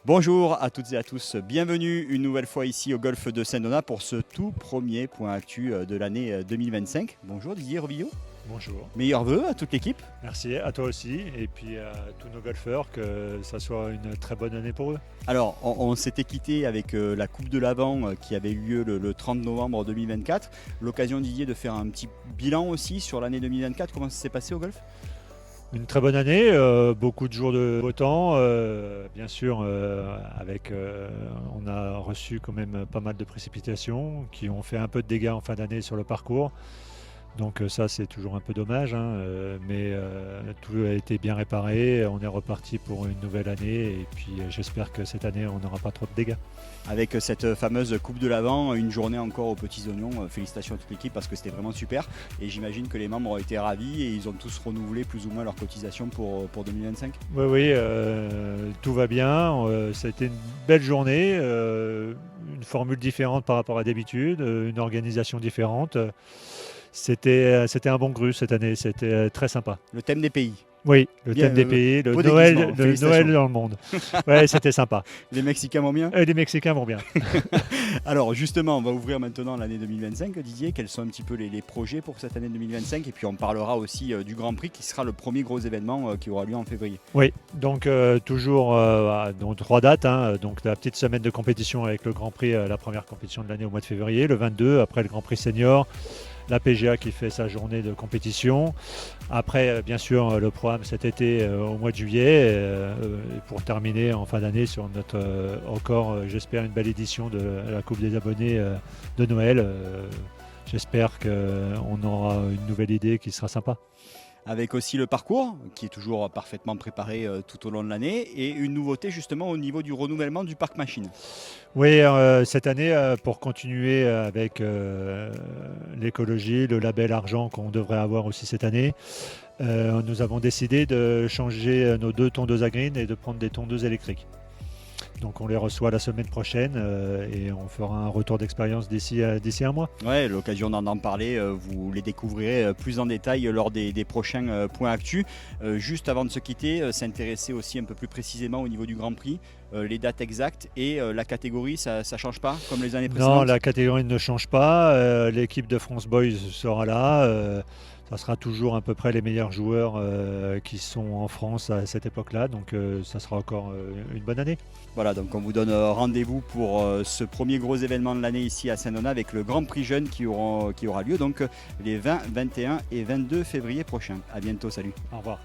Bonjour à toutes et à tous, bienvenue une nouvelle fois ici au golf de Saint-Donat pour ce tout premier point actu de l'année 2025. Bonjour Didier Rovillot. Bonjour. Meilleurs vœux à toute l'équipe. Merci à toi aussi et puis à tous nos golfeurs, que ça soit une très bonne année pour eux. Alors on s'était quitté avec la Coupe de l'Avent qui avait eu lieu le 30 novembre 2024. L'occasion Didier de faire un petit bilan aussi sur l'année 2024, comment ça s'est passé au golf? Une très bonne année, beaucoup de jours de beau temps, bien sûr on a reçu quand même pas mal de précipitations qui ont fait un peu de dégâts en fin d'année sur le parcours. Donc ça c'est toujours un peu dommage, mais tout a été bien réparé, on est reparti pour une nouvelle année et puis j'espère que cette année on n'aura pas trop de dégâts. Avec cette fameuse Coupe de l'Avent, une journée encore aux petits oignons, félicitations à toute l'équipe parce que c'était vraiment super et j'imagine que les membres ont été ravis et ils ont tous renouvelé plus ou moins leur cotisation pour 2025. Oui, tout va bien, ça a été une belle journée, une formule différente par rapport à d'habitude, une organisation différente. C'était un bon cru cette année, c'était très sympa. Le thème des pays. Oui, le thème des pays, le Noël dans le monde. Ouais, c'était sympa. Les Mexicains vont bien? Les Mexicains vont bien. Alors justement, on va ouvrir maintenant l'année 2025. Didier, quels sont un petit peu les projets pour cette année 2025? Et puis on parlera aussi du Grand Prix qui sera le premier gros événement qui aura lieu en février. Oui, donc toujours dans 3 dates. Donc la petite semaine de compétition avec le Grand Prix, la première compétition de l'année au mois de février, le 22, après le Grand Prix Senior. La PGA qui fait sa journée de compétition. Après, bien sûr, le programme cet été au mois de juillet. Pour terminer en fin d'année sur notre encore, j'espère, une belle édition de la Coupe des abonnés de Noël. J'espère qu'on aura une nouvelle idée qui sera sympa. Avec aussi le parcours qui est toujours parfaitement préparé tout au long de l'année et une nouveauté justement au niveau du renouvellement du parc machine. Oui, cette année, pour continuer avec l'écologie, le label argent qu'on devrait avoir aussi cette année, nous avons décidé de changer nos 2 tondeuses à green et de prendre des tondeuses électriques. Donc on les reçoit la semaine prochaine et on fera un retour d'expérience d'ici un mois. Ouais, l'occasion d'en parler, vous les découvrirez plus en détail lors des prochains points actus. Juste avant de se quitter, s'intéresser aussi un peu plus précisément au niveau du Grand Prix, les dates exactes et la catégorie, ça ne change pas comme les années précédentes? Non, la catégorie ne change pas. L'équipe de France Boys sera là. Ça sera toujours à peu près les meilleurs joueurs qui sont en France à cette époque-là. Donc ça sera encore une bonne année. Voilà, donc on vous donne rendez-vous pour ce premier gros événement de l'année ici à Saint-Donat avec le Grand Prix Jeune qui aura lieu donc les 20, 21 et 22 février prochains. À bientôt, salut. Au revoir.